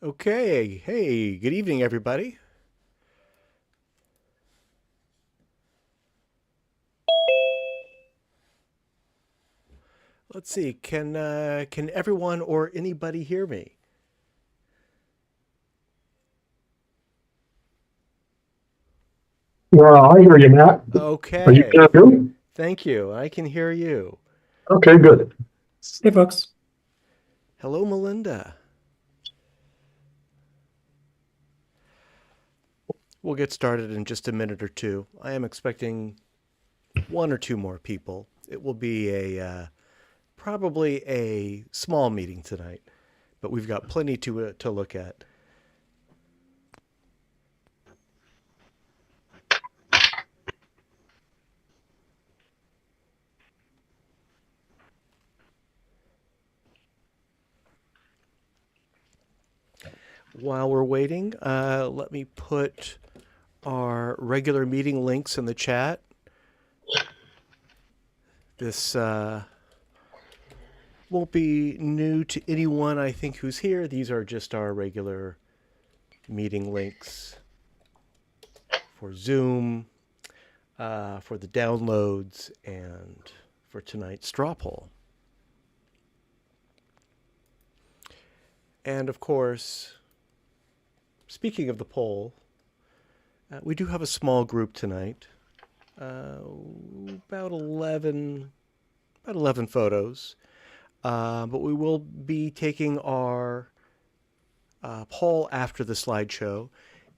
Okay, hey, good evening, everybody. Let's see, can everyone or anybody hear me? Well, I hear you, Matt. Are you Okay, hearing me? thank you. I can hear you. Okay, good. Hey, folks. Hello, Melinda. We'll get started in just a minute or two. I am expecting one or two more people. It will be probably a small meeting tonight, but we've got plenty to look at. While we're waiting, let me put our regular meeting links in the chat. This won't be new to anyone, I think, who's here. These are just our regular meeting links for Zoom, for the downloads, and for tonight's straw poll. And of course, speaking of the poll, we do have a small group tonight. Uh, about 11 photos. But we will be taking our poll after the slideshow.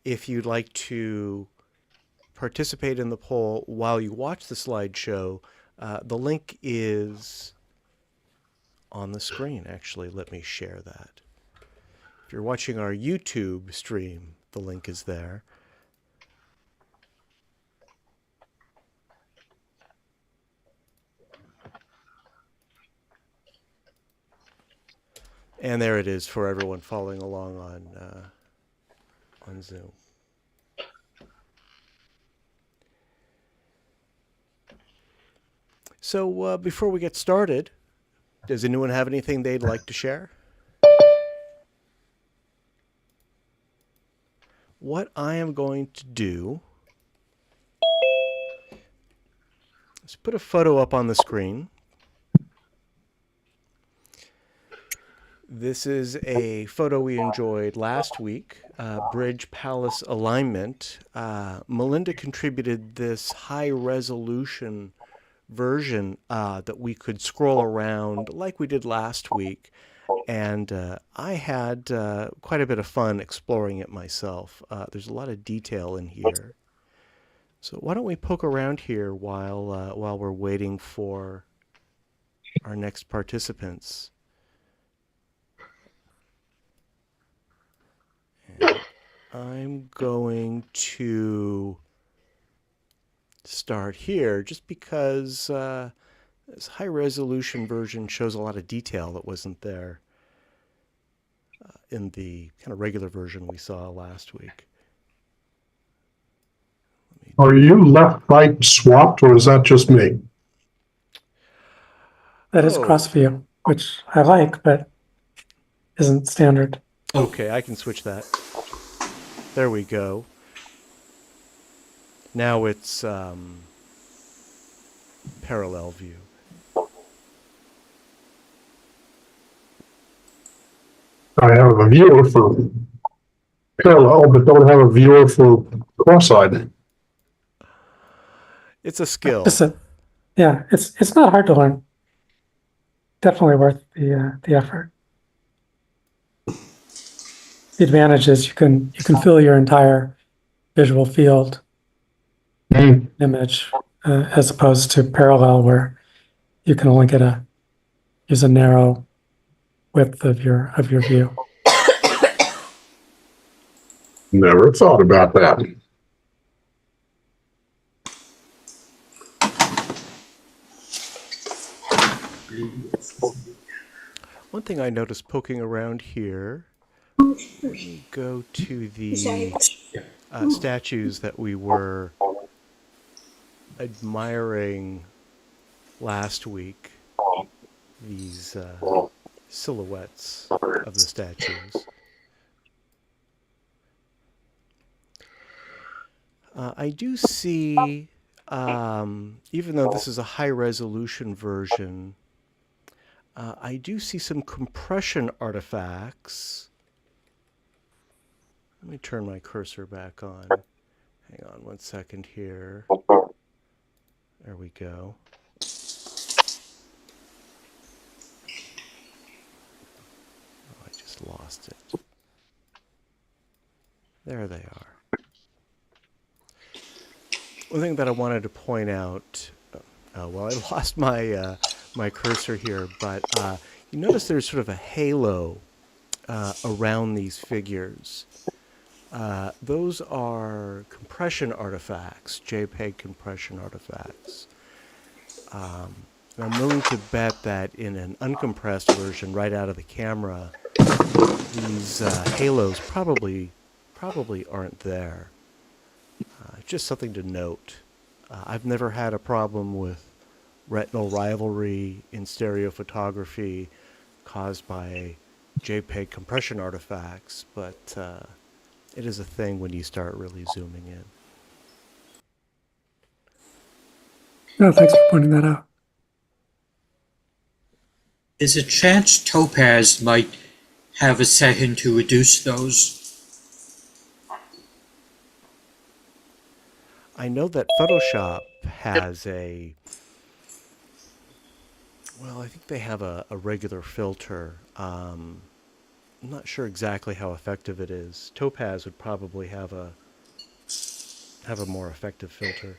If you'd like to participate in the poll while you watch the slideshow, the link is on the screen. Actually, let me share that. If you're watching our YouTube stream, the link is there. And there it is for everyone following along on Zoom. So before we get started, does anyone have anything they'd like to share? What I am going to do is put a photo up on the screen. This is a photo we enjoyed last week, Bridge Palace alignment. Melinda contributed this high resolution version that we could scroll around like we did last week. And I had quite a bit of fun exploring it myself. There's a lot of detail in here. So why don't we poke around here while we're waiting for our next participants? And I'm going to start here just because this high resolution version shows a lot of detail that wasn't there in the kind of regular version we saw last week. Are you left-right swapped, or is that just me? That is Oh, cross view, which I like, but isn't standard. okay, I can switch that. There we go. Now it's parallel view. I have a viewer for parallel, but don't have a viewer for cross-eyed. It's a skill. Just a, yeah, it's not hard to learn. Definitely worth the effort. The advantage is you can fill your entire visual field image as opposed to parallel where you can only use a narrow width of your view. Never thought about that. One thing I noticed poking around here, let me go to the statues that we were admiring last week. These silhouettes of the statues. I do see, even though this is a high resolution version, I do see some compression artifacts. Let me turn my cursor back on. Hang on 1 second here. There we go. Oh, I just lost it. There they are. One thing that I wanted to point out, well, I lost my my cursor here, but you notice there's sort of a halo around these figures. Those are compression artifacts, JPEG compression artifacts. I'm willing to bet that in an uncompressed version, right out of the camera, these halos probably aren't there. Just something to note. I've never had a problem with retinal rivalry in stereo photography caused by JPEG compression artifacts, but it is a thing when you start really zooming in. No, thanks for pointing that out. There's a chance Topaz might have a setting to reduce those. I know that Photoshop has a, well, I think they have a regular filter. I'm not sure exactly how effective it is. Topaz would probably have a more effective filter.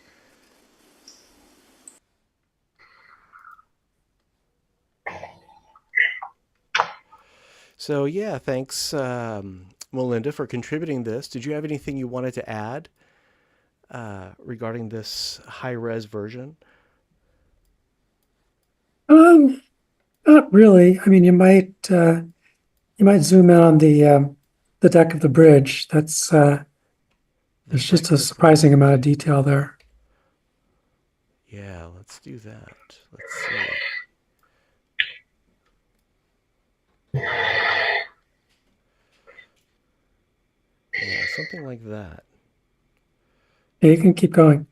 So yeah, thanks, Melinda, for contributing this. Did you have anything you wanted to add regarding this high-res version? Not really. I mean, you might zoom in on the deck of the bridge. That's there's just a surprising amount of detail there. Yeah, let's do that. Let's see. Yeah, something like that. Yeah, you can keep going.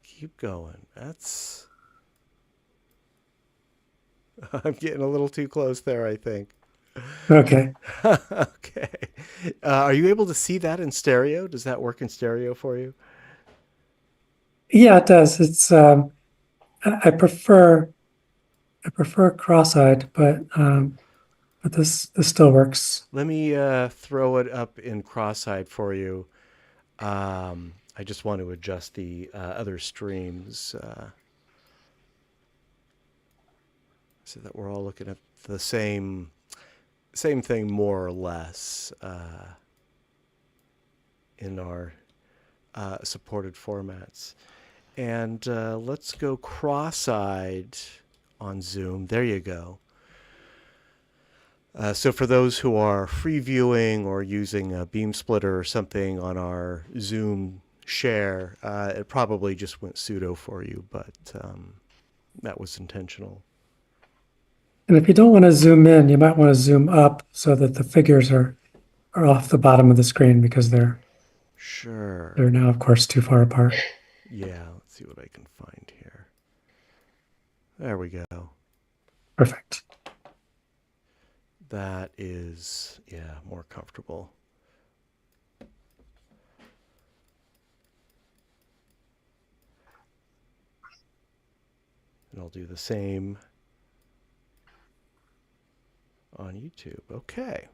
Keep going. That's... I'm getting a little too close there, I think. Okay. Okay. Are you able to see that in stereo? Does that work in stereo for you? Yeah, it does. It's I prefer cross-eyed, but this still works. Let me throw it up in cross-eyed for you. I just want to adjust the other streams so that we're all looking at the same thing more or less in our supported formats. And let's go cross-eyed on Zoom. There you go. So for those who are free viewing or using a beam splitter or something on our Zoom share, it probably just went pseudo for you, but that was intentional. And if you don't want to zoom in, you might want to zoom up so that the figures are off the bottom of the screen because they're now, of course, too far apart. Yeah, let's see what I can find here. There we go. Perfect. That is, yeah, more comfortable. And I'll do the same on YouTube. Okay.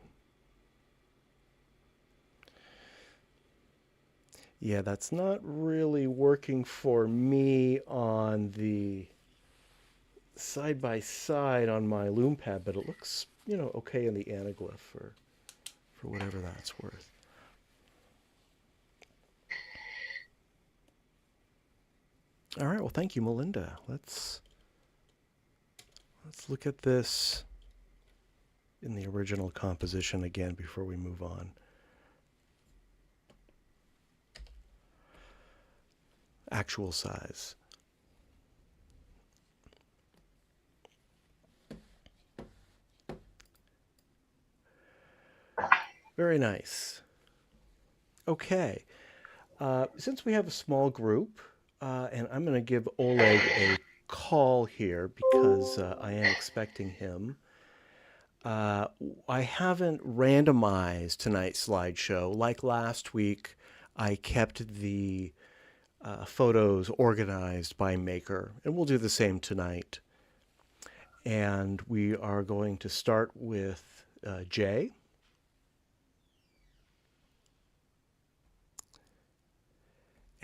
Yeah, that's not really working for me on the side-by-side on my Lume Pad, but it looks, you know, okay in the anaglyph for whatever that's worth. All right, well, thank you, Melinda. Let's look at this in the original composition again before we move on. Actual size. Very nice. Okay. Since we have a small group, and I'm going to give Oleg a call here because I am expecting him. Uh, I haven't randomized tonight's slideshow. Like last week, I kept the photos organized by maker, and we'll do the same tonight. And we are going to start with Jay.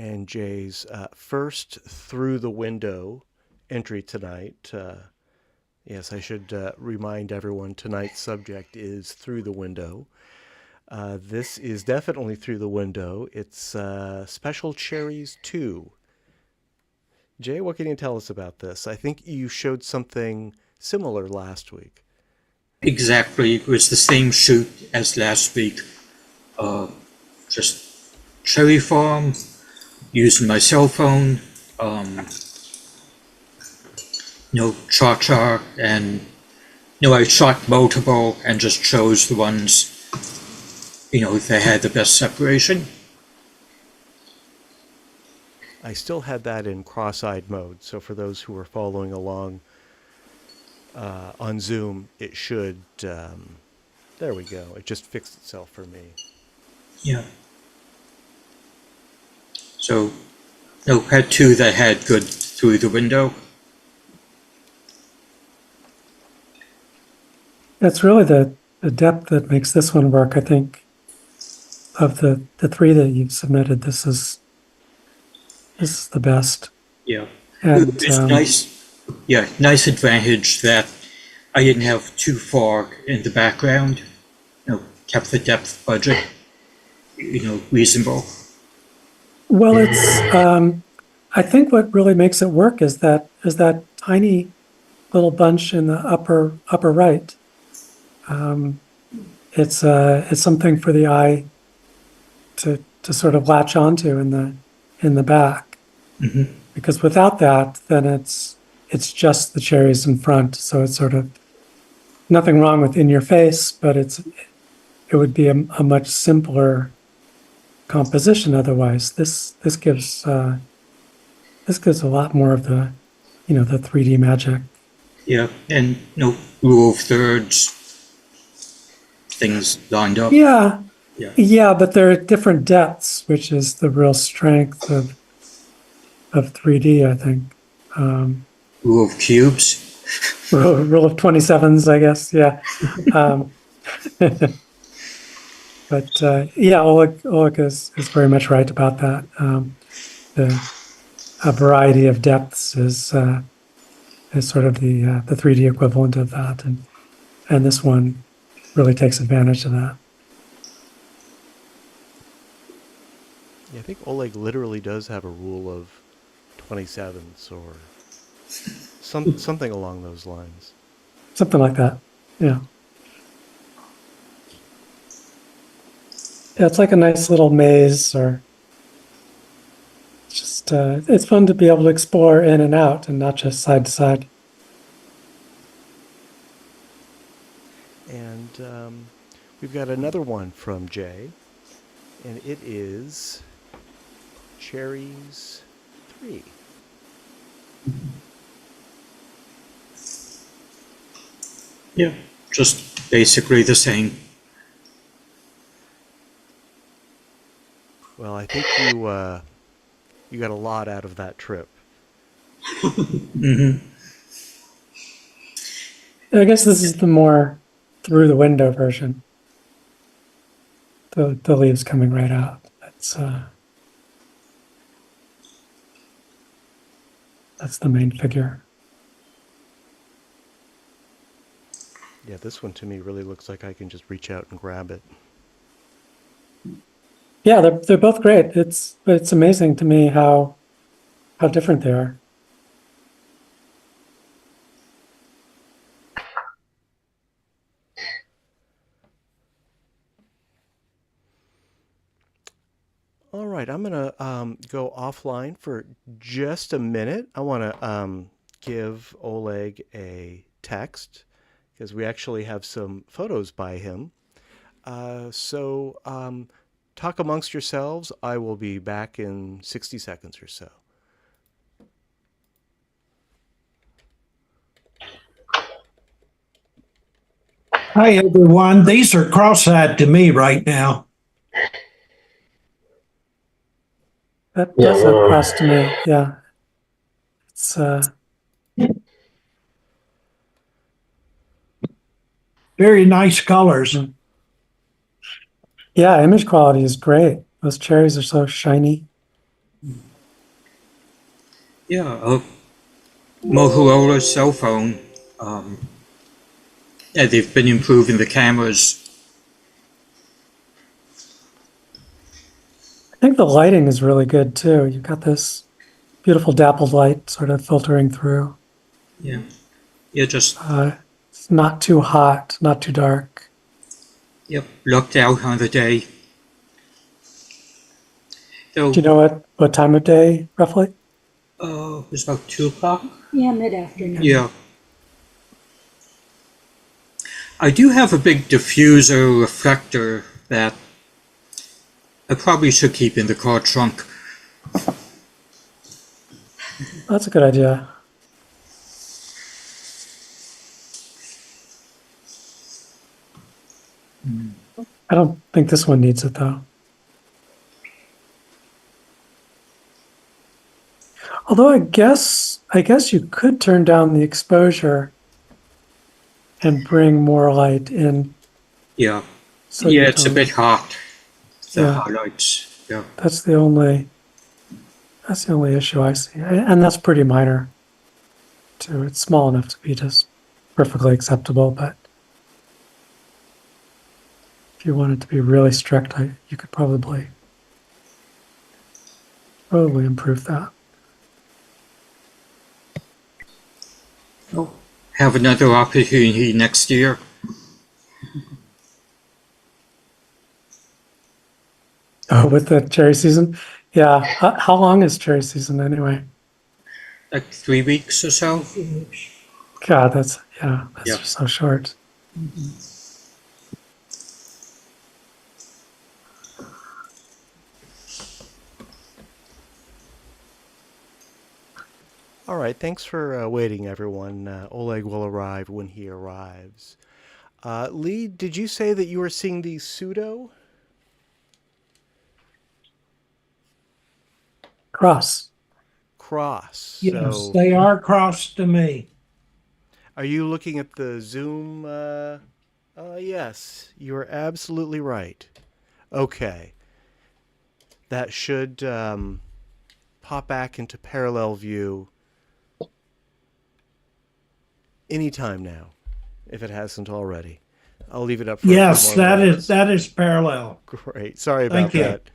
And Jay's first through the window entry tonight. Yes, I should remind everyone tonight's subject is through the window. This is definitely through the window. It's Special Cherries 2. Jay, what can you tell us about this? I think you showed something similar last week. Exactly, it was the same shoot as last week. Just cherry farm, using my cell phone, cha-cha, and I shot multiple and just chose the ones, that had the best separation. I still had that in cross-eyed mode, so for those who are following along on Zoom, it should, there we go, it just fixed itself for me. Yeah. So, had two that had good through the window. It's really the depth that makes this one work, I think. Of the three that you've submitted, this is the best. Yeah. And It's nice. Yeah, nice advantage that I didn't have too far in the background. Kept the depth budget, reasonable. well, it's I think what really makes it work is that tiny little bunch in the upper right. It's something for the eye to sort of latch onto in the back. Mm-hmm. Because without that, then it's just the cherries in front. So it's sort of nothing wrong with in your face, but it would be a much simpler composition otherwise. This gives a lot more of the the 3D magic. Yeah, and rule of thirds, things lined up. Yeah. Yeah. Yeah, but they're at different depths, which is the real strength of 3D, I think. Rule of cubes. Rule of 27s, I guess. Yeah. But yeah, Oleg is very much right about that. A variety of depths is sort of the 3D equivalent of that, and this one really takes advantage of that. Yeah, I think Oleg literally does have a rule of 27s or something along those lines. Something like that. Yeah. Yeah, it's like a nice little maze, or just it's fun to be able to explore in and out and not just side to side. And we've got another one from Jay, and it is Cherries 3. Yeah, just basically the same. Well, I think you got a lot out of that trip. Mm-hmm. I guess this is the more through the window version. The leaves coming right out. That's the main figure. Yeah, this one to me really looks like I can just reach out and grab it. Yeah, they're both great. It's amazing to me how different they are. All right, I'm going to go offline for just a minute. I want to give Oleg a text because we actually have some photos by him. So talk amongst yourselves. I will be back in 60 seconds or so. Hi, everyone. These are cross-eyed to me right now. That Yeah, does look cross to me. Yeah. It's Very nice colors. yeah, image quality is great. Those cherries are so shiny. Yeah, a Motorola cell phone. Yeah, they've been improving the cameras. I think the lighting is really good too. You've got this beautiful dappled light sort of filtering through. Yeah, yeah, just It's not too hot, not too dark. yep, lucked out on the day. So, Do you know what time of day roughly? it was about 2 o'clock. Yeah, mid-afternoon. Yeah. I do have a big diffuser reflector that I probably should keep in the car trunk. That's a good idea. I don't think this one needs it though. Although I guess you could turn down the exposure and bring more light in. Yeah. So Yeah, you it's a don't- bit hot. The Yeah. highlights. Yeah. That's the only issue I see, and that's pretty minor too. It's small enough to be just perfectly acceptable, but if you wanted to be really strict, you could probably improve that. Oh, have another opportunity next year. Oh, with the cherry season, yeah. How long is cherry season anyway? Like 3 weeks or so. God, that's Yeah. so short. All right, thanks for waiting, everyone. Oleg will arrive when he arrives. Lee, did you say that you were seeing the pseudo? Cross. Yes, So, they are cross to me. are you looking at the zoom? Yes, you are absolutely right. Okay. That should pop back into parallel view anytime now, if it hasn't already. I'll leave it up for a Yes, few more moments. that is parallel. Great. Sorry about Thank you. that.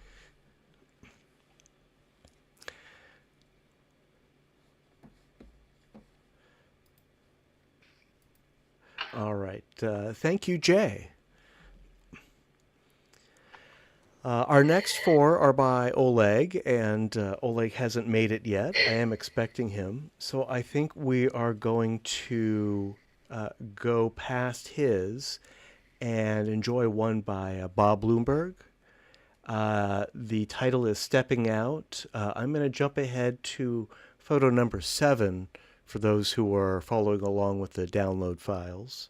All right. Thank you, Jay. Our next four are by Oleg, and Oleg hasn't made it yet. I am expecting him. So I think we are going to go past his and enjoy one by Bob Bloomberg. The title is Stepping Out. I'm going to jump ahead to photo number 7 for those who are following along with the download files.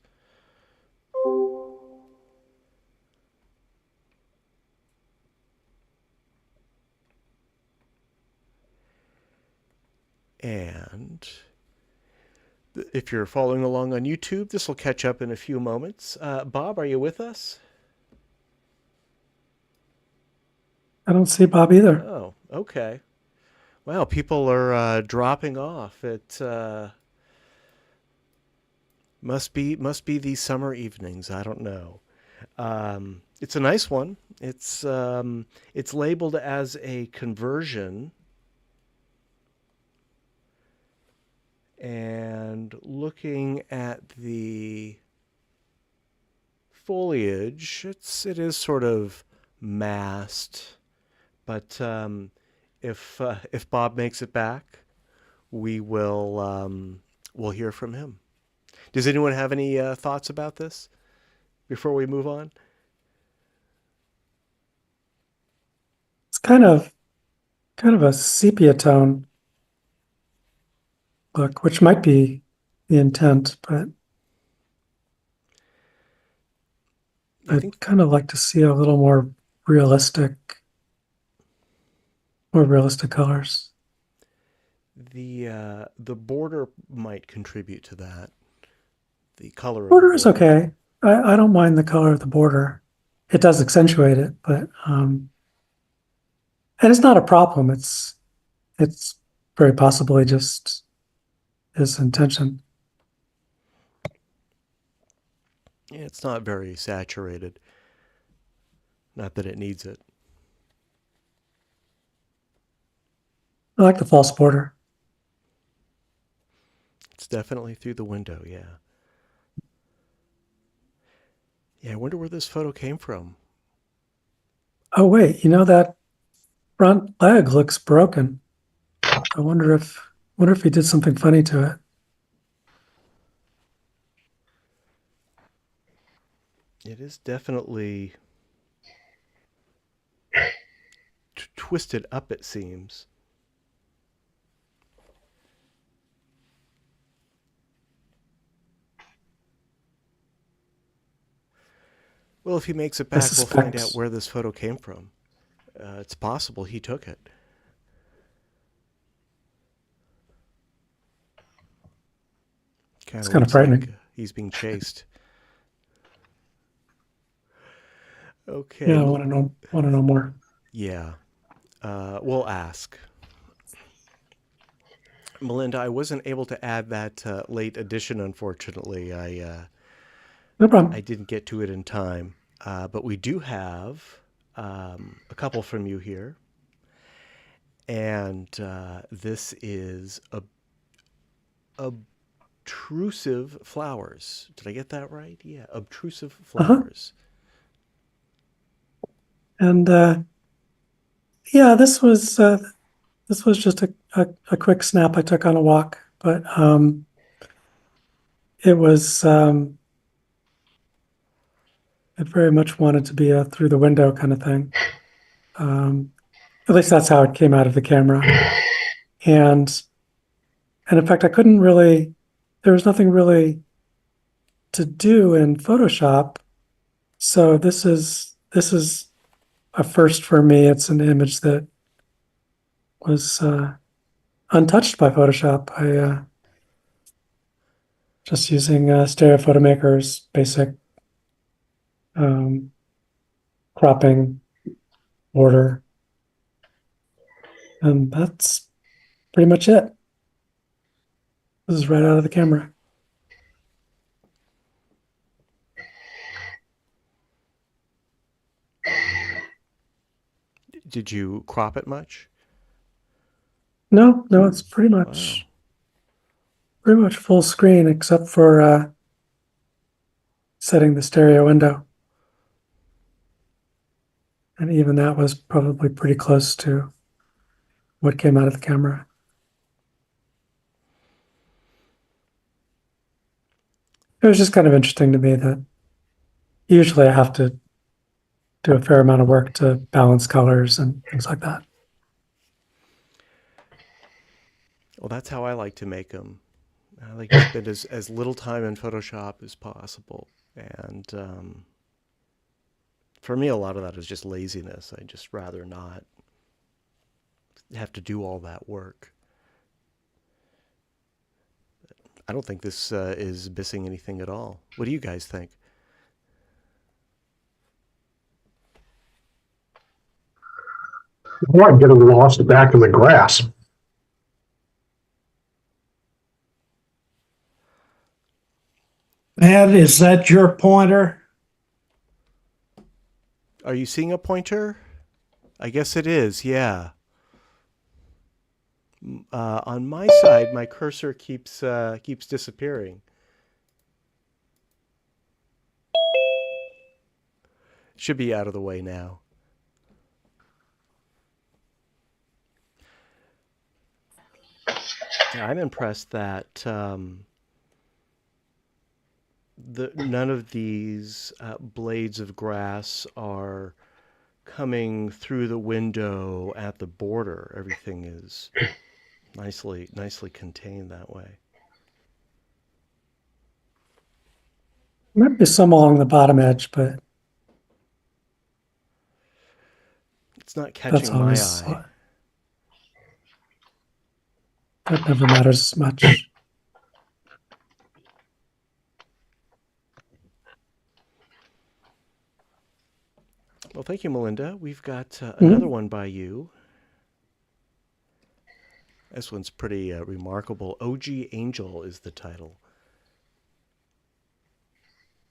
And if you're following along on YouTube, this will catch up in a few moments. Bob, are you with us? I don't see Bob either. Oh, okay. Wow, people are dropping off. It must be these summer evenings. I don't know. It's a nice one. It's labeled as a conversion. And looking at the foliage, it is sort of masked, but if Bob makes it back, we'll hear from him. Does anyone have any thoughts about this before we move on? kind of a sepia tone look, which might be the intent, but I I'd think kind of like to see a little more realistic colors. the border might contribute to that. The color of the Border is border. okay. I don't mind the color of the border. It does accentuate it, but and it's not a problem. It's very possibly just his intention. Yeah, it's not very saturated. Not that it needs it. I like the false border. It's definitely through the window, yeah. Yeah, I wonder where this photo came from. Oh wait, that front leg looks broken. I wonder if he did something funny to it. It is definitely twisted up, it seems. Well, if he makes it I back, we'll find out suspect where this photo came from. It's possible he took it. Kind it's of kind of looks like frightening. he's being chased. Okay. Yeah, I want to know more. Yeah. We'll ask. Melinda, I wasn't able to add that late edition, unfortunately. No I problem. didn't get to it in time. But we do have a couple from you here. And this is obtrusive flowers. Did I get that right? Yeah, obtrusive Uh-huh. flowers. And yeah, this was just a quick snap I took on a walk, but it was it very much wanted to be a through the window kind of thing. Um, at least that's how it came out of the camera. And in fact, I couldn't really. There was nothing really to do in Photoshop, so this is a first for me. It's an image that was untouched by Photoshop. I just using Stereo Photomaker's basic um, cropping order, and that's pretty much it. This is right out of the camera. Did you crop it much? No, it's Wow. pretty much full screen except for setting the stereo window, and even that was probably pretty close to what came out of the camera. It was just kind of interesting to me that usually I have to do a fair amount of work to balance colors and things like that. Well, that's how I like to make them. I like to spend as little time in Photoshop as possible. And for me, a lot of that is just laziness. I just rather not have to do all that work. I don't think this is missing anything at all. What do you guys think? I might get them lost back in the grass. Ed, is that your pointer? Are you seeing a pointer? I guess it is, yeah. On my side, my cursor keeps disappearing. Should be out of the way now. Yeah, I'm impressed that none of these blades of grass are coming through the window at the border. Everything is nicely contained that way. Might be some along the bottom edge, but It's not that's catching my always eye. that never matters as much. Well, thank you, Melinda. We've got another one by you. This one's pretty remarkable. OG Angel is the title.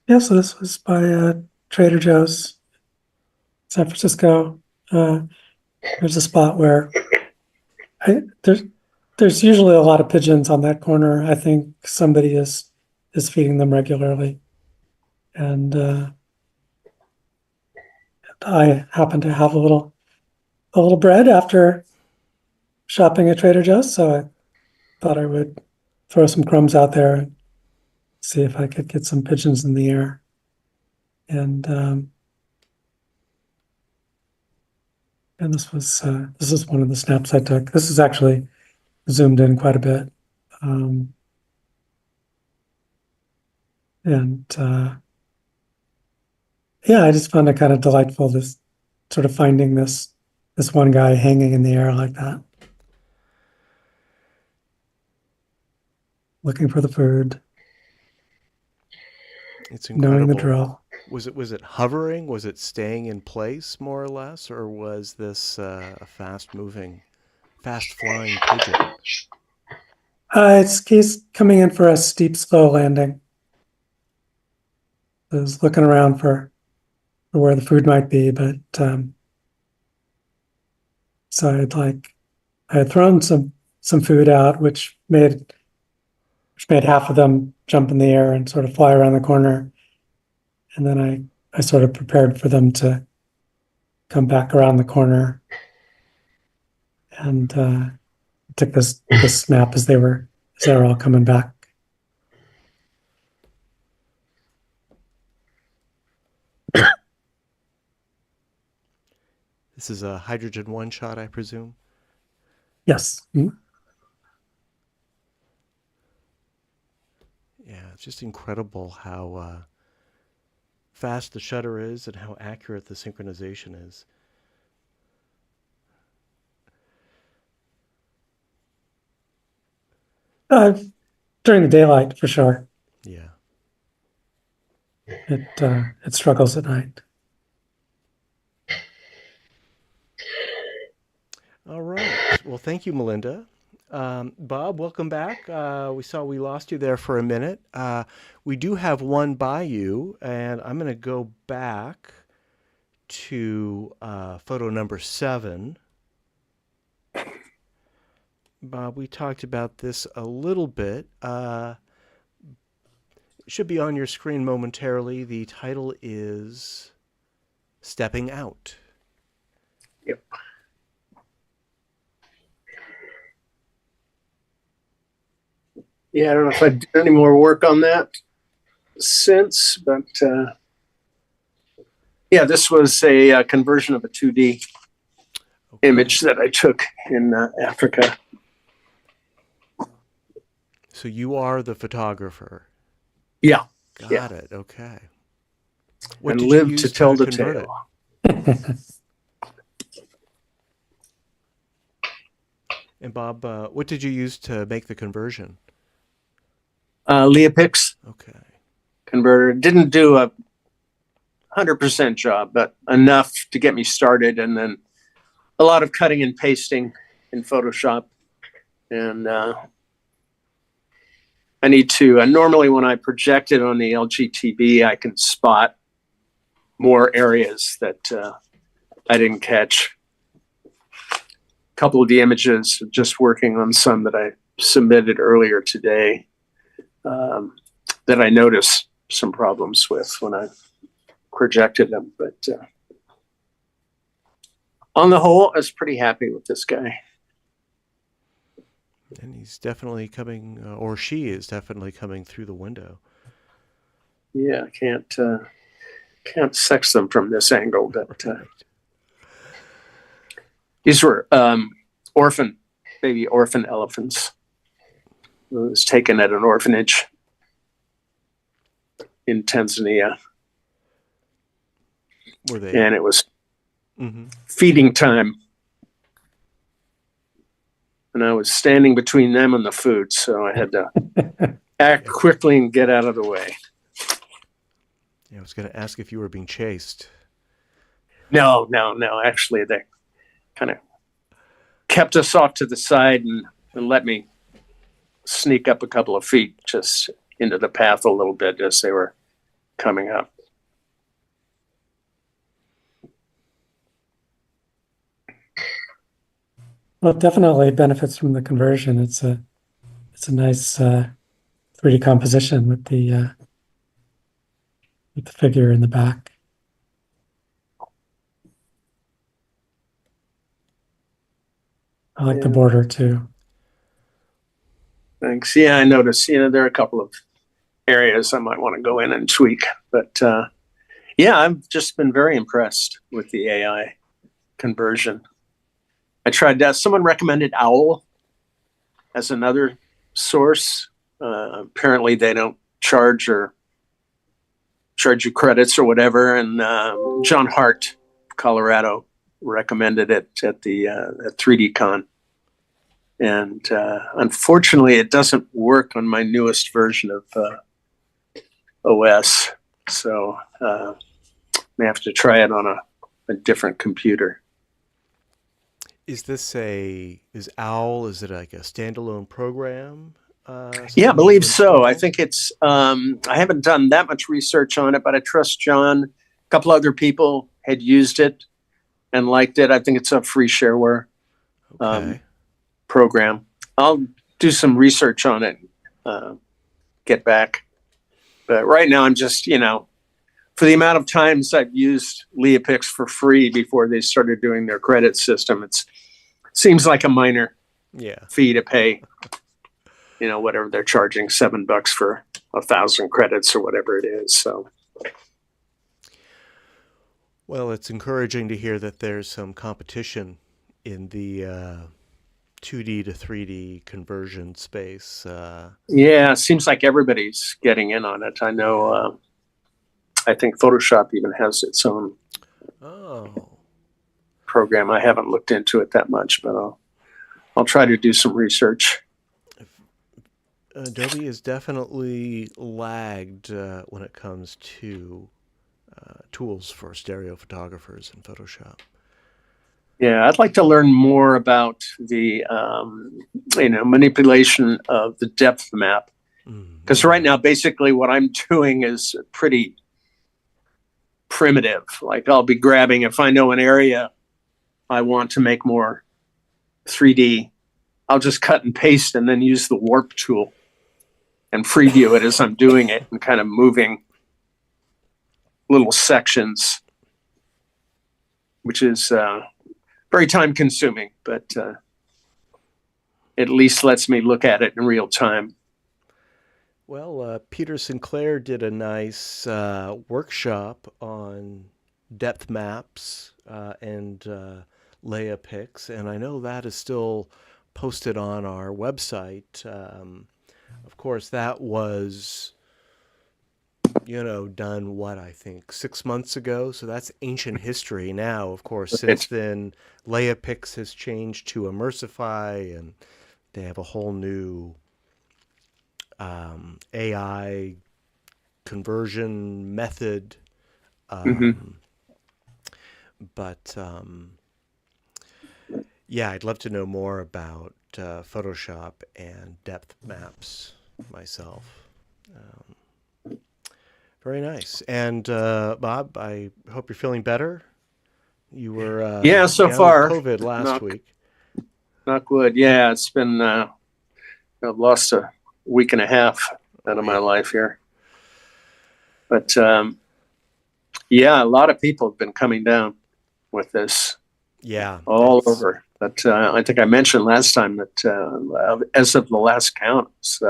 Yeah, so this was by Trader Joe's, San Francisco. There's a spot where there's usually a lot of pigeons on that corner. I think somebody is feeding them regularly, and I happen to have a little bread after shopping at Trader Joe's, so I thought I would throw some crumbs out there and see if I could get some pigeons in the air. And this is one of the snaps I took. This is actually zoomed in quite a bit. Yeah, I just found it kind of delightful, this sort of finding this one guy hanging in the air like that, looking for the food, It's knowing the incredible. drill. Was it hovering? Was it staying in place more or less, or was this a fast flying pigeon? He's coming in for a steep, slow landing. I was looking around for where the food might be, but so I had thrown some food out, which made half of them jump in the air and sort of fly around the corner, and then I sort of prepared for them to come back around the corner, and took this snap as they were all coming back. This is a hydrogen one shot, I presume. Yes. Mm-hmm. Yeah, it's just incredible how fast the shutter is and how accurate the synchronization is. During the daylight, for sure. Yeah. It struggles at night. All right. Well, thank you, Melinda. Bob, welcome back. We lost you there for a minute. We do have one by you, and I'm going to go back to photo number 7. Bob, we talked about this a little bit. It should be on your screen momentarily. The title is Stepping Out. Yep. Yeah, I don't know if I did any more work on that since, but yeah, this was a conversion of a 2D image that I took in Africa. So you are the photographer. Yeah. Got it. Okay. What And did you live use to tell the convert tale. it? And Bob, what did you use to make the conversion? Leopix Okay. converter. Didn't do a 100% job, but enough to get me started. And then a lot of cutting and pasting in Photoshop. And I need to, normally when I project it on the LGTB, I can spot more areas that I didn't catch. A couple of the images, just working on some that I submitted earlier today, that I noticed some problems with when I projected them. But on the whole, I was pretty happy with this guy. And he's definitely coming, or she is definitely coming through the window. Yeah, I can't sex them from this angle, but Right. These were baby orphan elephants. It was taken at an orphanage in Tanzania. Were they? And it was Mm-hmm. feeding time. And I was standing between them and the food, so I had to act quickly and get out of the way. Yeah, I was going to ask if you were being chased. No. Actually, they kind of kept us off to the side and let me sneak up a couple of feet just into the path a little bit as they were coming up. Well, it definitely benefits from the conversion. It's a nice 3D composition with the figure in the back. I like the Yeah. border too. Thanks. Yeah, I noticed, there are a couple of areas I might want to go in and tweak. But yeah, I've just been very impressed with the AI conversion. I tried that. Someone recommended Owl as another source. Apparently they don't charge you credits or whatever. And John Hart, Colorado, recommended it at the at 3D Con. And unfortunately, it doesn't work on my newest version of OS. So I may have to try it on a different computer. Is Owl, is it like a standalone program? Yeah, I believe so. I think it's, I haven't done that much research on it, but I trust John. A couple other people had used it and liked it. I think it's a free shareware program. I'll do some research on it, get back. But right now I'm just, for the amount of times I've used Leapix for free before they started doing their credit system, it seems like a minor fee to pay. Whatever they're charging, $7 for 1,000 credits or whatever it is. So, well, it's encouraging to hear that there's some competition in the 2D to 3D conversion space. Yeah, it seems like everybody's getting in on it. I know. I think Photoshop even has its own program. I haven't looked into it that much, but I'll try to do some research. Adobe has definitely lagged when it comes to tools for stereo photographers in Photoshop. Yeah, I'd like to learn more about the manipulation of the depth map, because right now basically what I'm doing is pretty primitive. Like I'll be grabbing, if I know an area I want to make more 3D, I'll just cut and paste and then use the warp tool and preview it as I'm doing it and kind of moving little sections, which is very time consuming, but at least lets me look at it in real time. Well, Peter Sinclair did a nice workshop on depth maps and Leapix, and I know that is still posted on our website. Of course, that was, done, I think 6 months ago. So that's ancient history now. Of course, since then, Leapix has changed to Immersify, and they have a whole new AI conversion method. But yeah, I'd love to know more about Photoshop and depth maps myself. Very nice. And Bob, I hope you're feeling better. You were so down far with COVID last week. Not good. Yeah, it's been I've lost a week and a half out of my life here. But yeah, a lot of people have been coming down with this. Yeah, all over. But I think I mentioned last time that as of the last count, it's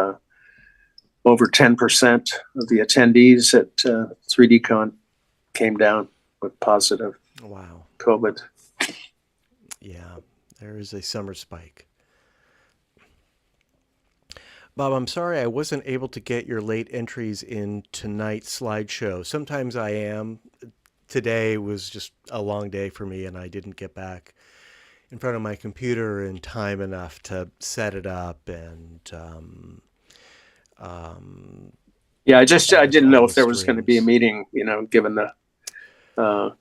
over 10% of the attendees at 3DCon came down with positive wow COVID. Yeah, there is a summer spike. Bob, I'm sorry I wasn't able to get your late entries in tonight's slideshow. Sometimes I am. Today was just a long day for me, and I didn't get back in front of my computer in time enough to set it up and Yeah, I edit didn't all know the if there was going to be a streams. meeting, given the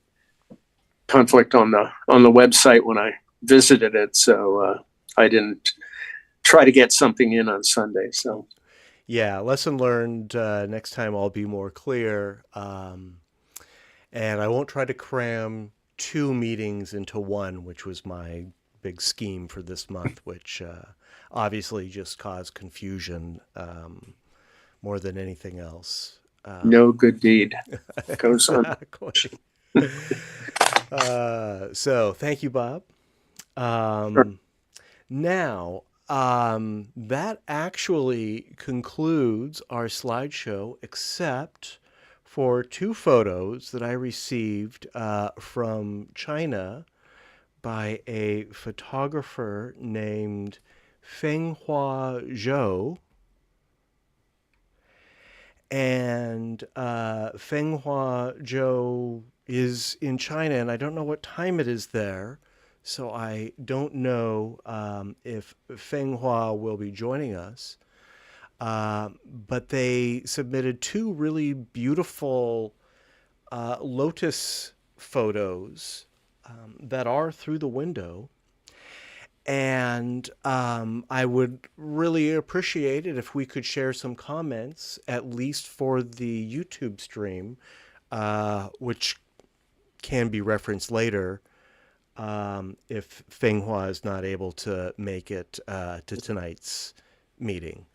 conflict on the website when I visited it. So I didn't try to get something in on Sunday. So Yeah, lesson learned. Next time I'll be more clear. And I won't try to cram two meetings into one, which was my big scheme for this month, which obviously just caused confusion more than anything else. no good deed goes Exactly. So thank you, Bob. Sure. Now, that actually concludes our slideshow, except for two photos that I received from China by a photographer named Fenghua Zhou. And Fenghua Zhou is in China, and I don't know what time it is there. So I don't know if Fenghua will be joining us. But they submitted two really beautiful lotus photos that are through the window. And I would really appreciate it if we could share some comments, at least for the YouTube stream, which can be referenced later if Fenghua is not able to make it to tonight's meeting.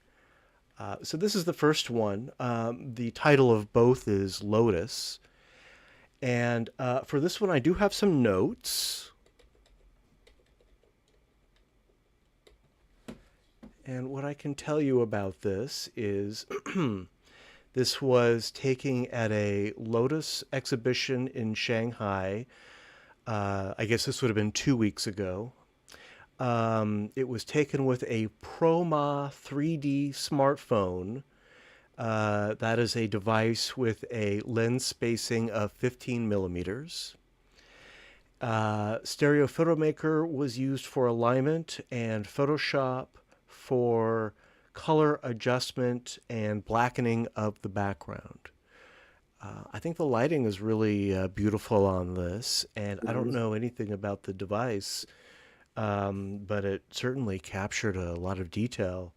So this is the first one. The title of both is Lotus. And for this one, I do have some notes. And what I can tell you about this is this was taken at a Lotus exhibition in Shanghai. I guess this would have been 2 weeks ago. It was taken with a Proma 3D smartphone. That is a device with a lens spacing of 15 millimeters. Stereo Photomaker was used for alignment, and Photoshop for color adjustment and blackening of the background. I think the lighting is really beautiful on this, and I don't know anything about the device, but it certainly captured a lot of detail,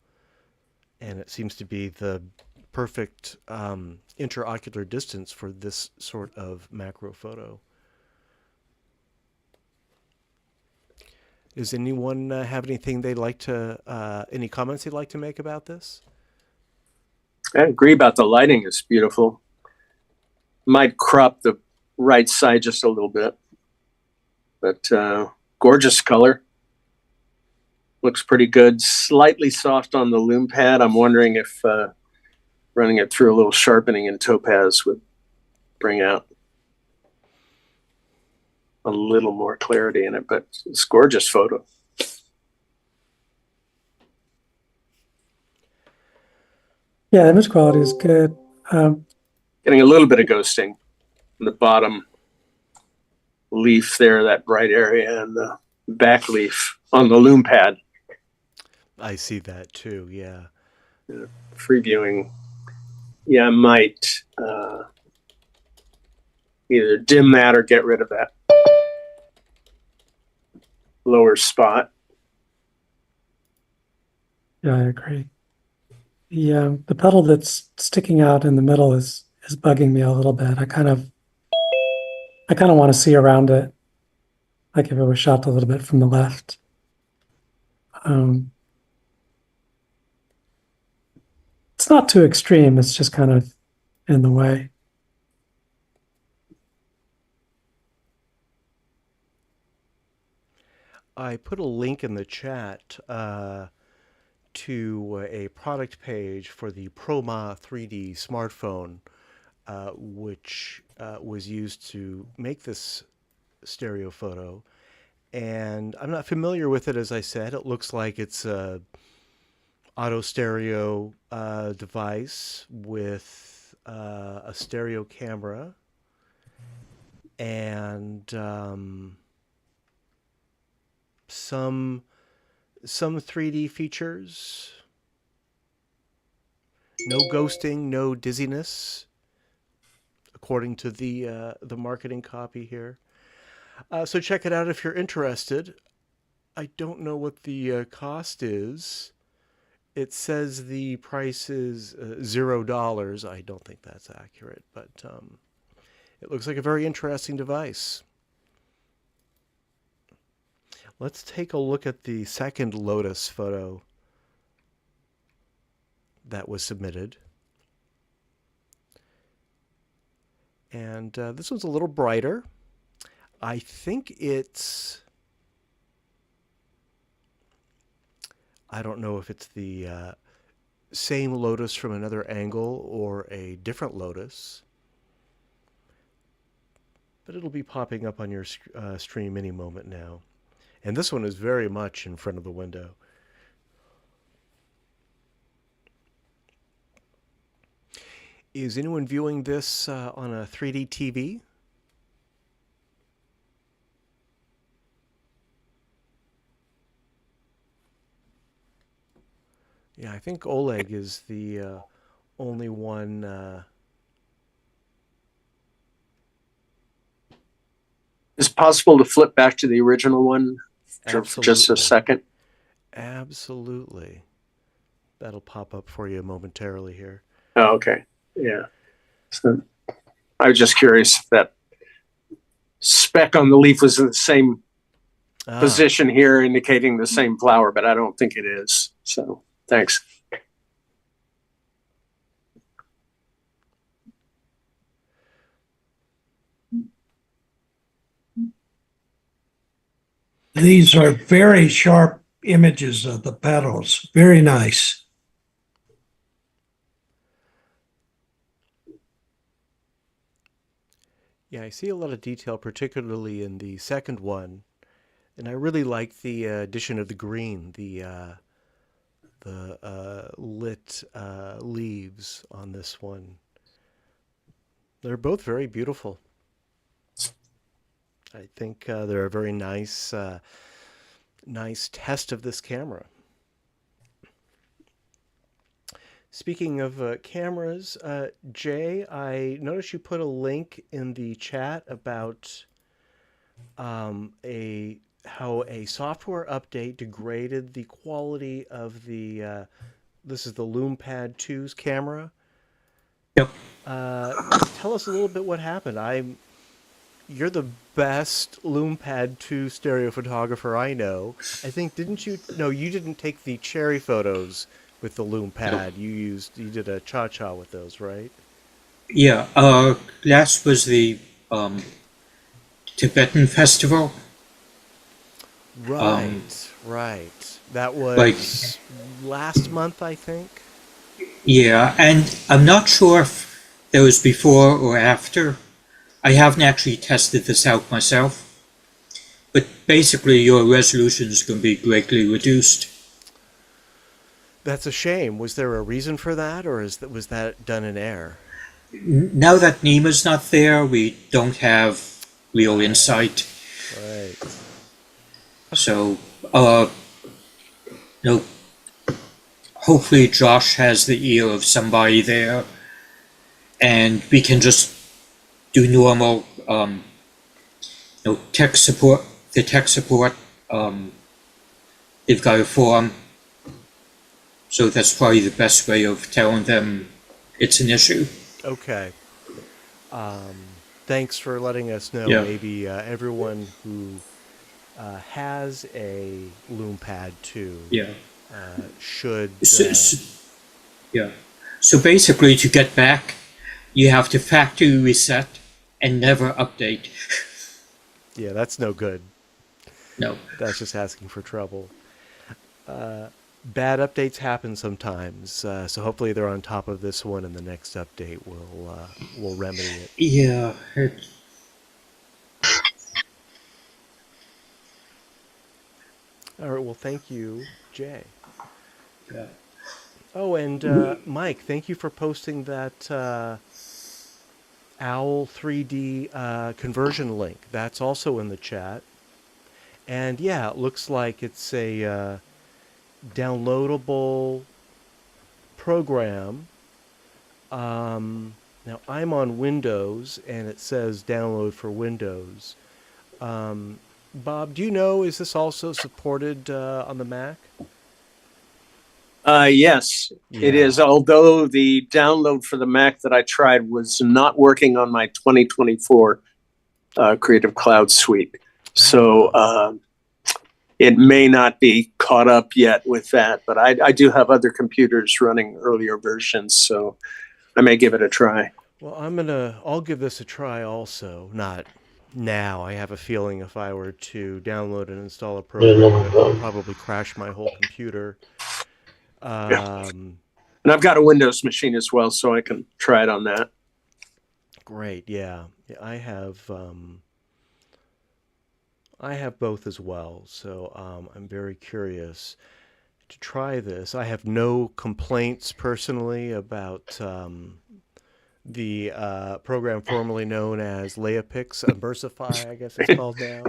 and it seems to be the perfect interocular distance for this sort of macro photo. Does anyone have anything they'd like to, any comments they'd like to make about this? I agree about the lighting. It's beautiful. Might crop the right side just a little bit, but gorgeous color. Looks pretty good. Slightly soft on the Lume Pad. I'm wondering if running it through a little sharpening in Topaz would bring out a little more clarity in it, but it's a gorgeous photo. Yeah, image quality is good. Getting a little bit of ghosting in the bottom leaf there, that bright area, and the back leaf on the Lume Pad. I see that too, yeah. Previewing, yeah, I might either dim that or get rid of that lower spot. Yeah, I agree. The petal that's sticking out in the middle is bugging me a little bit. I kind of want to see around it, like if it was shot a little bit from the left. It's not too extreme. It's just kind of in the way. I put a link in the chat to a product page for the Proma 3D smartphone, which was used to make this stereo photo. And I'm not familiar with it, as I said. It looks like it's a auto stereo device with a stereo camera and some 3D features. No ghosting, no dizziness, according to the marketing copy here. So check it out if you're interested. I don't know what the cost is. It says the price is $0. I don't think that's accurate, but it looks like a very interesting device. Let's take a look at the second Lotus photo that was submitted. And this one's a little brighter. I think it's, I don't know if it's the same Lotus from another angle or a different Lotus, but it'll be popping up on your stream any moment now. And this one is very much in front of the window. Is anyone viewing this on a 3D TV? Yeah, I think Oleg is the only one. Is it possible to flip back to the original one for just a second? Absolutely. That'll pop up for you momentarily here. Oh, okay. Yeah. So I was just curious if that speck on the leaf was in the same position here, indicating the same flower, but I don't think it is. So thanks. These are very sharp images of the petals. Very nice. Yeah, I see a lot of detail, particularly in the second one, and I really like the addition of the green, the lit leaves on this one. They're both very beautiful. I think they're a very nice, nice test of this camera. Speaking of cameras, Jay, I noticed you put a link in the chat about how a software update degraded the quality of the this is the Lume Pad 2's camera. Yep. Tell us a little bit what happened. You're the best Lume Pad 2 stereo photographer I know. I think, didn't you? No, you didn't take the cherry photos with the Lume Pad. You did a cha-cha with those, right? Yeah. Last was the Tibetan festival. Right, right. That was last month, I think. Yeah, and I'm not sure if there was before or after. I haven't actually tested this out myself, but basically your resolution is going to be greatly reduced. That's a shame. Was there a reason for that, or was that done in error? Now that Nima's not there, we don't have real insight. Right. So, hopefully Josh has the ear of somebody there, and we can just do normal, tech support. The tech support, they've got a forum, so that's probably the best way of telling them it's an issue. Okay. Thanks for letting us know. Yeah. Maybe everyone who has a Lume Pad 2 should... So basically, to get back, you have to factory reset and never update. Yeah, that's no good. No. That's just asking for trouble. Bad updates happen sometimes, so hopefully they're on top of this one, and the next update will remedy it. Yeah. All right. Well, thank you, Jay. Yeah. Oh, and Mike, thank you for posting that Owl 3D conversion link. That's also in the chat. And yeah, it looks like it's a downloadable program. Now I'm on Windows, and it says download for Windows. Bob, do you know, is this also supported on the Mac? Yes, it Yeah. is. Although the download for the Mac that I tried was not working on my 2024 Creative Cloud suite. So it may not be caught up yet with that, but I do have other computers running earlier versions, so I may give it a try. Well, I'll give this a try also. Not now. I have a feeling if I were to download and install a program, it would probably crash my whole computer. Yeah. And I've got a Windows machine as well, so I can try it on that. Great, yeah. I have both as well, so I'm very curious to try this. I have no complaints personally about the program formerly known as Leapix, Immersify, I guess it's called now.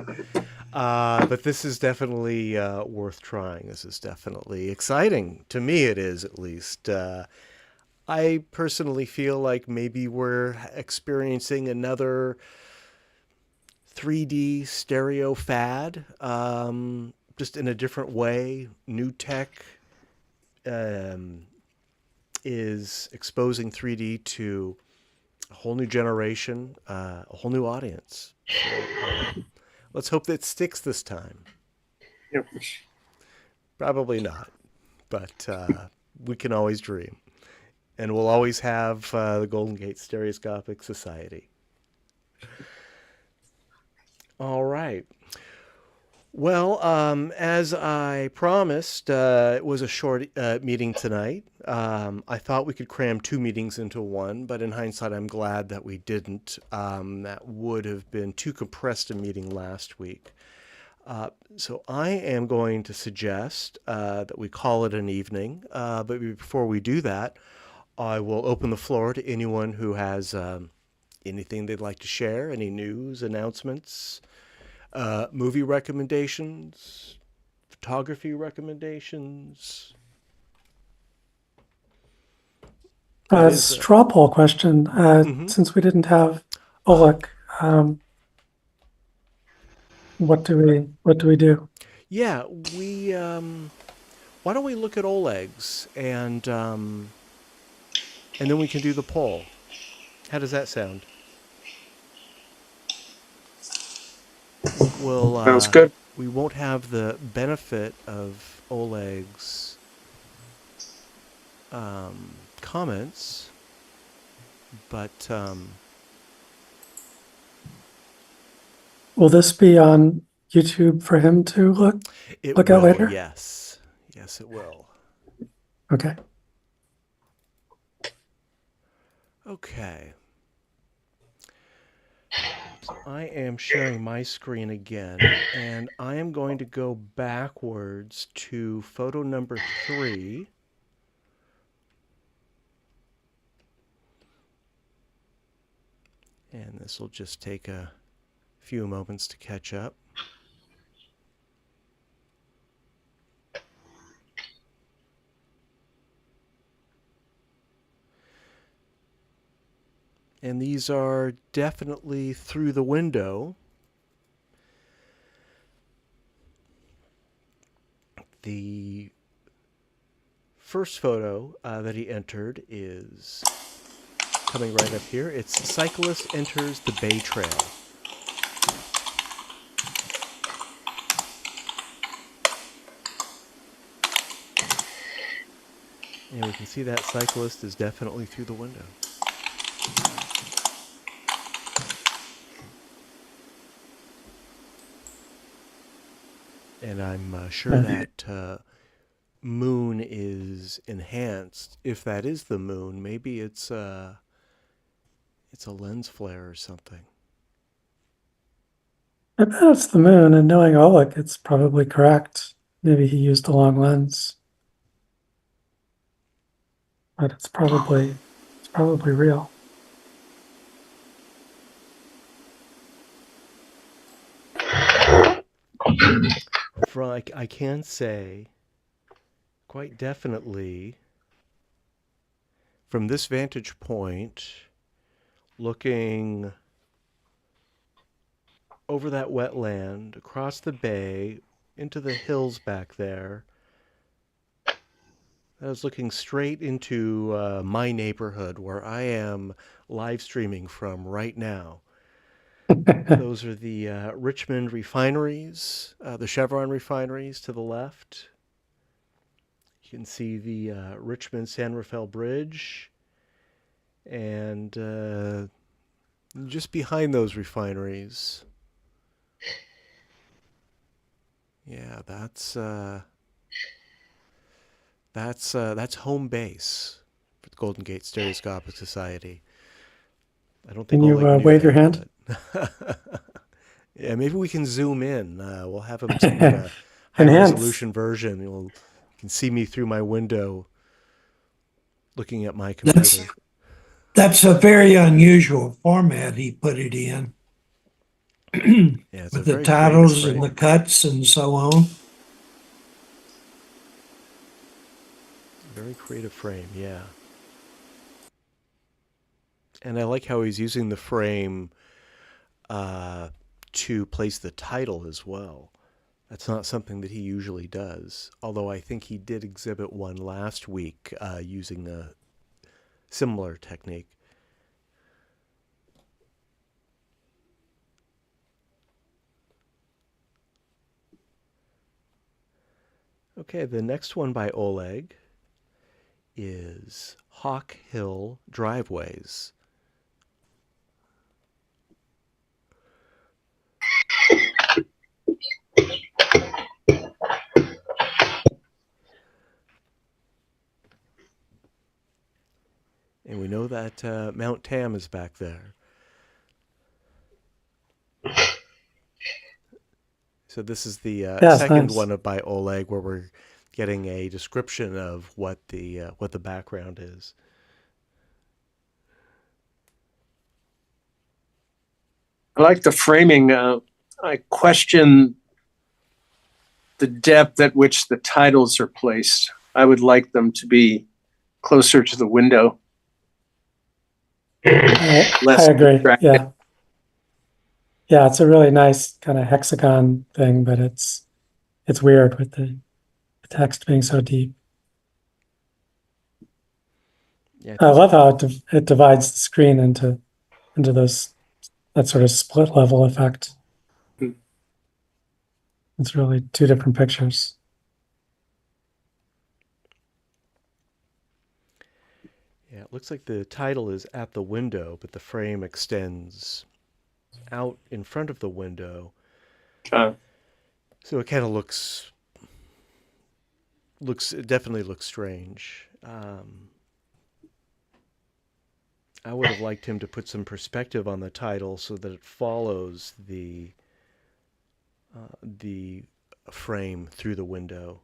But this is definitely worth trying. This is definitely exciting. To me, it is, at least. I personally feel like maybe we're experiencing another 3D stereo fad, just in a different way. New tech is exposing 3D to a whole new generation, a whole new audience. So, let's hope that sticks this time. Yep. Probably not, but we can always dream. And we'll always have the Golden Gate Stereoscopic Society. All right. Well, as I promised, it was a short meeting tonight. I thought we could cram 2 meetings into one, but in hindsight, I'm glad that we didn't. That would have been too compressed a meeting last week. So I am going to suggest that we call it an evening. But before we do that, I will open the floor to anyone who has anything they'd like to share, any news, announcements, movie recommendations, photography recommendations. Straw poll question. Since we didn't have Oleg, what do we do? Yeah, we why don't we look at Oleg's and then we can do the poll. How does that sound? We'll Sounds good. We won't have the benefit of Oleg's comments, but Will this be on YouTube for him to look at later? Yes, it will. Okay. Okay. So I am sharing my screen again, and I am going to go backwards to photo number 3. And this will just take a few moments to catch up. And these are definitely through the window. The first photo that he entered is coming right up here. It's cyclist enters the Bay Trail. And we can see that cyclist is definitely through the window. And I'm sure that moon is enhanced. If that is the moon, maybe it's a lens flare or something. I bet it's the moon, and knowing Oleg, it's probably correct. maybe he used the long lens, but it's probably real. I can say quite definitely from this vantage point, looking over that wetland, across the bay, into the hills back there, I was looking straight into my neighborhood where I am live streaming from right now. Those are the Richmond refineries, the Chevron refineries to the left. You can see the Richmond San Rafael Bridge, and just behind those refineries, yeah, that's home base for the Golden Gate Stereoscopic Society. I don't think Can you Oleg knew wave your that, hand? but yeah, maybe we can zoom in. We'll have him zoom in a high Enhance. resolution version. You can see me through my window, looking at my That's computer. that's a very unusual format he put it in Yeah, it's a with the very creative titles and the frame. cuts and so on. Very creative frame, yeah. And I like how he's using the frame to place the title as well. That's not something that he usually does. Although I think he did exhibit one last week using a similar technique. Okay, the next one by Oleg is Hawk Hill Driveways. And we know that Mount Tam is back there. So this is the second nice. one by Oleg where we're getting a description of what the background is. I like the framing. I question the depth at which the titles are placed. I would like them to be closer to the window. I Less agree. distracted. Yeah. Yeah, it's a really nice kind of hexagon thing, but it's weird with the text being so deep. Yeah, I love how it divides the screen into those, that sort of split level effect. Hmm. It's really two different pictures. yeah, it looks like the title is at the window, but the frame extends out in front of the window. Uh, So it kind of it definitely looks strange. I would have liked him to put some perspective on the title so that it follows the frame through the window.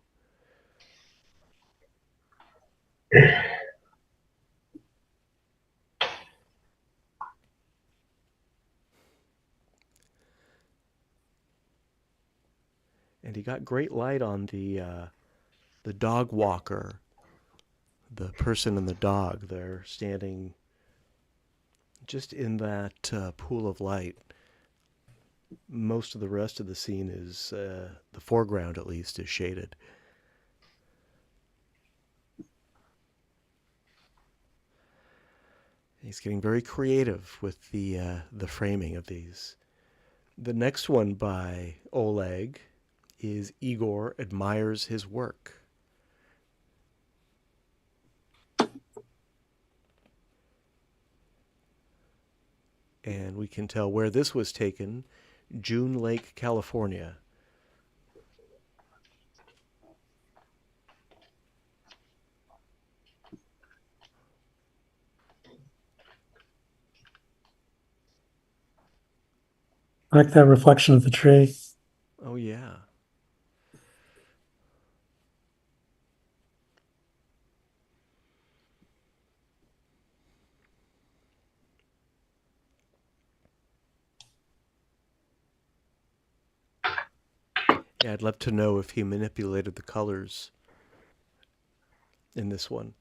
And he got great light on the dog walker, the person and the dog. They're standing just in that pool of light. Most of the rest of the scene is, the foreground at least, is shaded. He's getting very creative with the framing of these. The next one by Oleg is Igor Admires His Work. And we can tell where this was taken, June Lake, California. I like that reflection of the tree. Oh, yeah. Yeah, I'd love to know if he manipulated the colors in this one.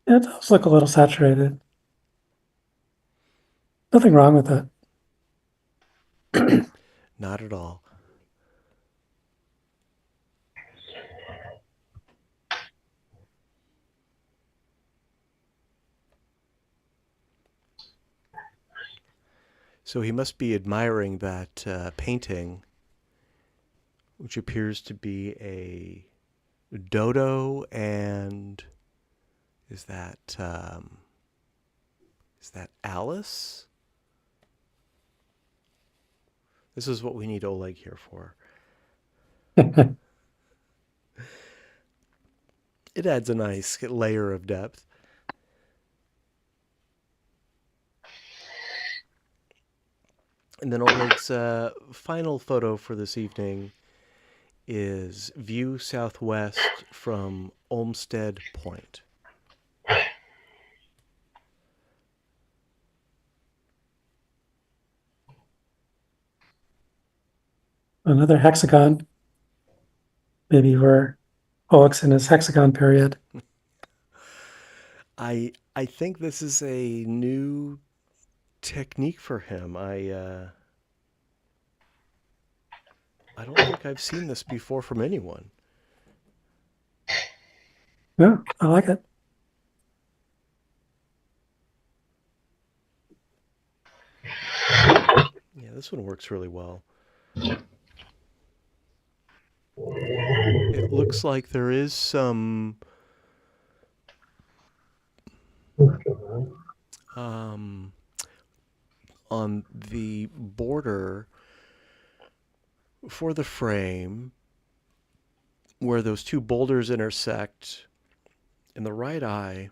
It does look a little saturated. Nothing wrong with it. Not at all. So he must be admiring that painting, which appears to be a dodo, and is that Alice? This is what we need Oleg here for. It adds a nice layer of depth. And then Oleg's final photo for this evening is view southwest from Olmsted Point. Another hexagon. Maybe we're Oleg's in his hexagon period. I think this is a new technique for him. I don't think I've seen this before from anyone. Yeah, I like it. Yeah, this one works really well. It looks like there is some on the border for the frame where those two boulders intersect. In the right eye,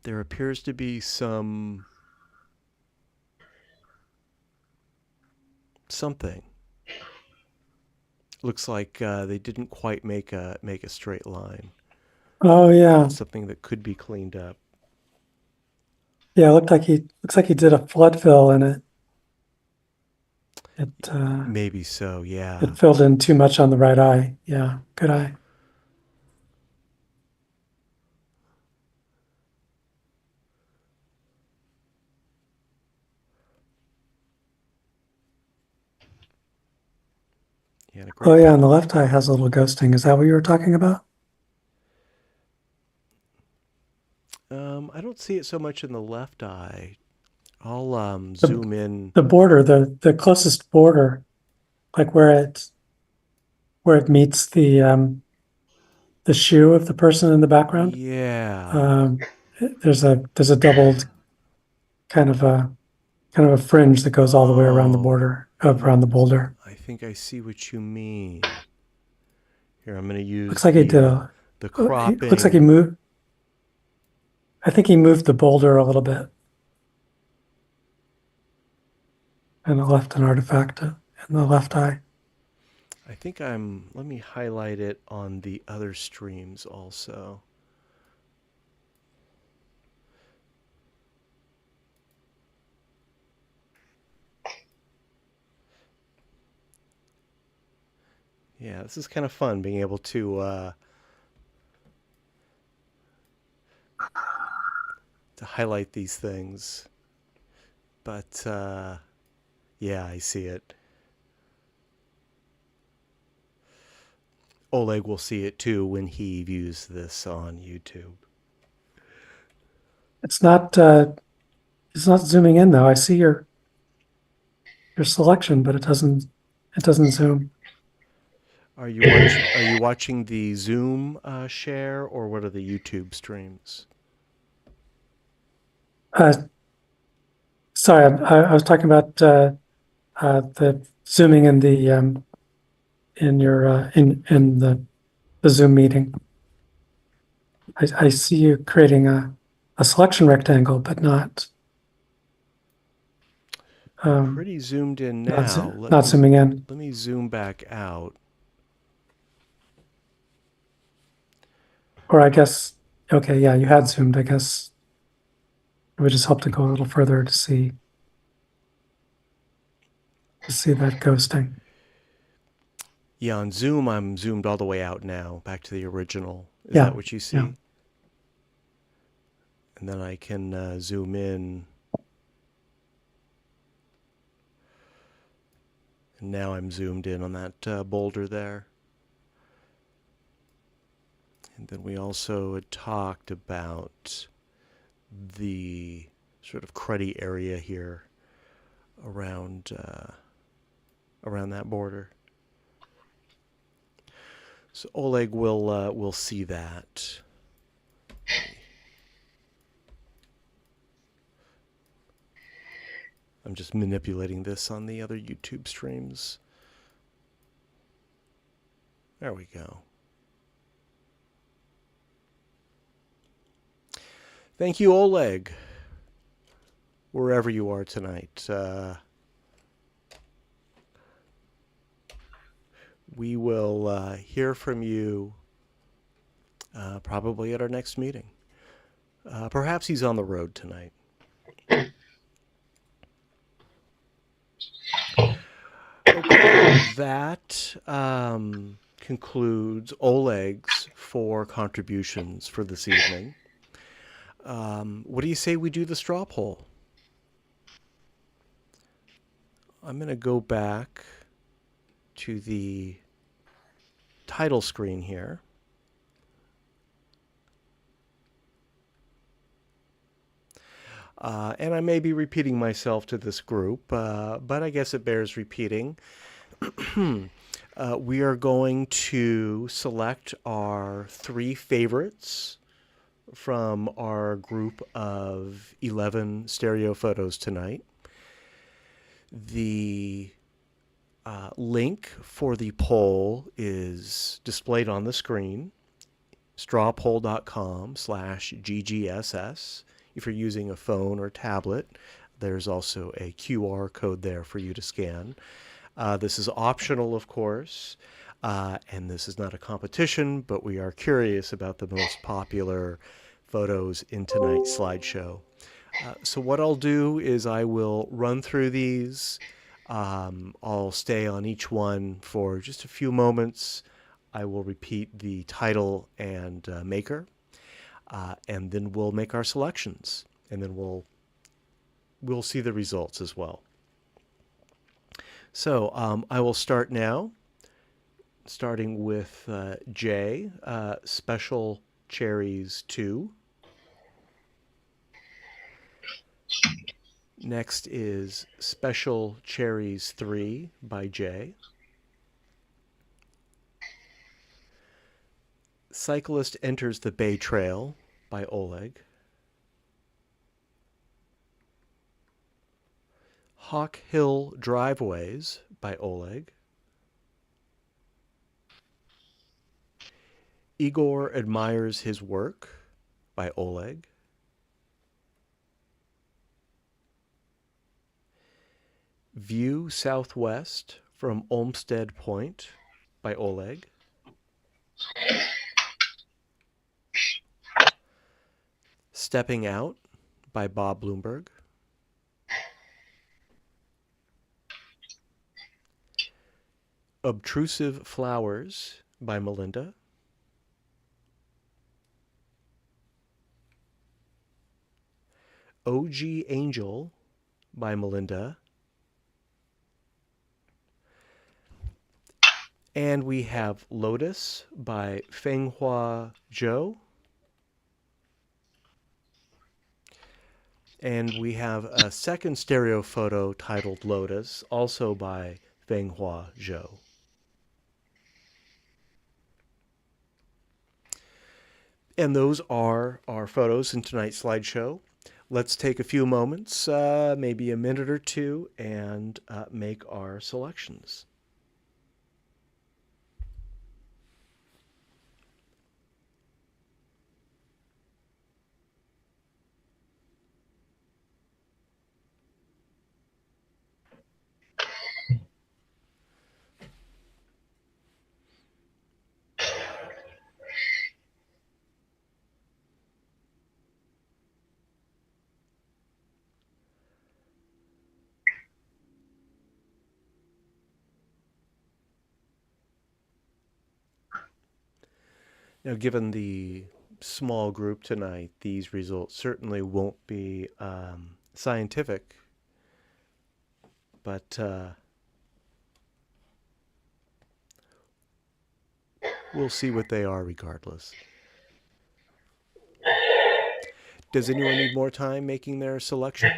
there appears to be something. Looks like they didn't quite make a straight line. Oh yeah, Something that could be cleaned up. yeah. It looks like he did a flood fill in it. Maybe so, yeah. It filled in too much on the right eye. Yeah, good eye. Yeah, Oh yeah, and the left eye has a little ghosting. Is that what you were talking about? I don't see it so much in the left eye. I'll zoom in. The border, the closest border, like where it meets the shoe of the person in the background. Yeah. There's a doubled kind of a fringe that goes all the way around the Oh. border, around the boulder. I think I see what you mean. Here, I'm going to use Looks like he did the cropping. Looks like he moved. I think he moved the boulder a little bit and it left an artifact in the left eye. I think let me highlight it on the other streams also. Yeah, this is kind of fun being able to highlight these things. But yeah, I see it. Oleg will see it too when he views this on YouTube. It's not zooming in though. I see your selection, but it doesn't zoom. Are you watching the Zoom share, or what are the YouTube streams? Sorry, I was talking about the zooming in the in your in the Zoom meeting. I see you creating a selection rectangle, but not Pretty zoomed in now. not zooming in. Let me zoom back out. Or I guess, okay, yeah, you had zoomed, I guess. It would just help to go a little further to see that ghosting. Yeah, on Zoom, I'm zoomed all the way out now, back to the original. Is Yeah, that what you see? yeah. And then I can zoom in. And now I'm zoomed in on that boulder there. And then we also had talked about the sort of cruddy area here around around that border. So Oleg will see that. I'm just manipulating this on the other YouTube streams. There we go. Thank you, Oleg, wherever you are tonight. We will hear from you probably at our next meeting. Perhaps he's on the road tonight. Okay, that concludes Oleg's 4 contributions for this evening. What do you say we do the straw poll? I'm going to go back to the title screen here. And I may be repeating myself to this group, but I guess it bears repeating. We are going to select our 3 favorites from our group of 11 stereo photos tonight. The link for the poll is displayed on the screen, strawpoll.com/ggss. If you're using a phone or tablet, there's also a QR code there for you to scan. This is optional, of course, and this is not a competition, but we are curious about the most popular photos in tonight's slideshow. So what I'll do is I will run through these. I'll stay on each one for just a few moments. I will repeat the title and maker, and then we'll make our selections, and then we'll see the results as well. So I will start now, starting with J, Special Cherries 2. Next is Special Cherries 3 by Jay. Cyclist Enters the Bay Trail by Oleg. Hawk Hill Driveways by Oleg. Igor Admires His Work by Oleg. View Southwest from Olmsted Point by Oleg. Stepping Out by Bob Bloomberg. Obtrusive Flowers by Melinda. OG Angel by Melinda. And we have Lotus by Fenghua Zhou. And we have a second stereo photo titled Lotus, also by Fenghua Zhou. And those are our photos in tonight's slideshow. Let's take a few moments, maybe a minute or two, and make our selections. Now, given the small group tonight, these results certainly won't be scientific, but we'll see what they are regardless. Does anyone need more time making their selection?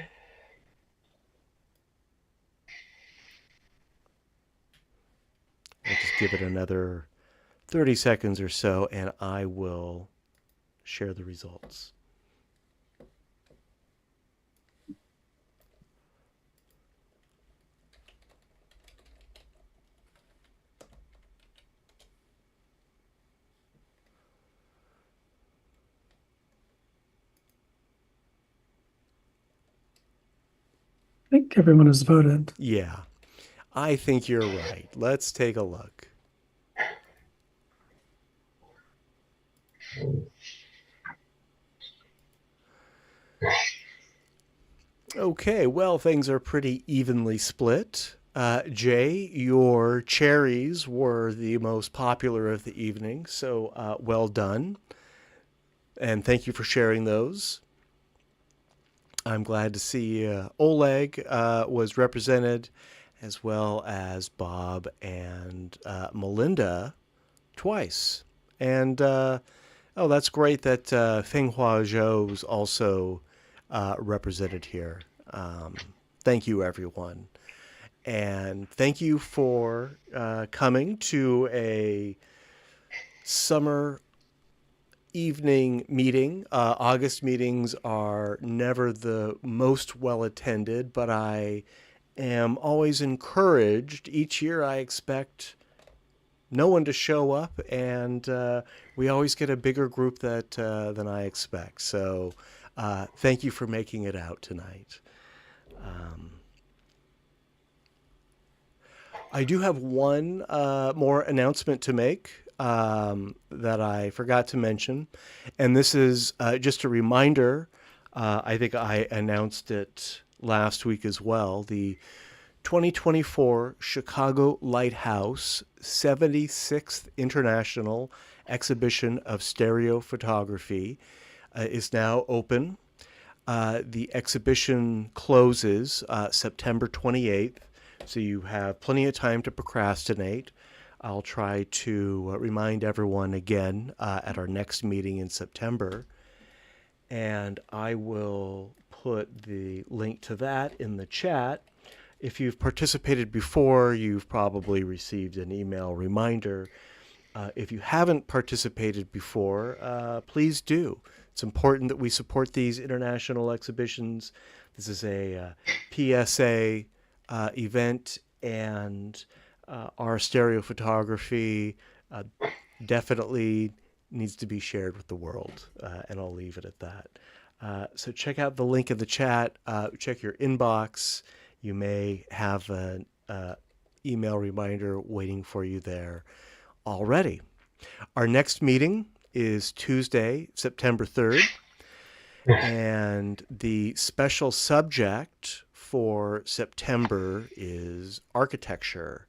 We'll just give it another 30 seconds or so, and I will share the results. I think everyone has voted. Yeah, I think you're right. Let's take a look. Okay, well, things are pretty evenly split. Jay, your cherries were the most popular of the evening, so well done. And thank you for sharing those. I'm glad to see Oleg was represented, as well as Bob and Melinda twice. And oh, that's great that Fenghua Zhou's also represented here. Thank you, everyone. And thank you for coming to a summer evening meeting. August meetings are never the most well attended, but I am always encouraged. Each year I expect no one to show up, and we always get a bigger group than I expect. So thank you for making it out tonight. I do have one more announcement to make that I forgot to mention, and this is just a reminder. I think I announced it last week as well. The 2024 Chicago Lighthouse 76th International Exhibition of Stereo Photography is now open. The exhibition closes September 28th, so you have plenty of time to procrastinate. I'll try to remind everyone again at our next meeting in September, and I will put the link to that in the chat. If you've participated before, you've probably received an email reminder. If you haven't participated before, please do. It's important that we support these international exhibitions. This is a PSA event, and our stereo photography definitely needs to be shared with the world, and I'll leave it at that. So check out the link in the chat. Check your inbox. You may have an email reminder waiting for you there already. Our next meeting is Tuesday, September 3rd, and the special subject for September is architecture.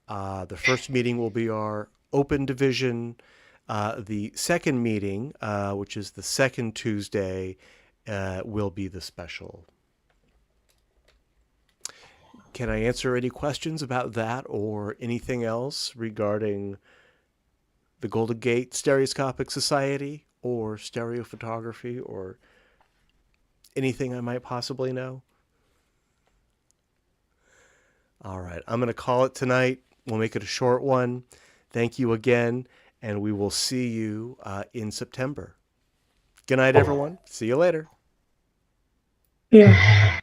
The first meeting will be our open division. The second meeting, which is the second Tuesday, will be the special. Can I answer any questions about that or anything else regarding the Golden Gate Stereoscopic Society or stereo photography or anything I might possibly know? All right, I'm going to call it tonight. We'll make it a short one. Thank you again, and we will see you in September. Good night, everyone. See you later. Yeah.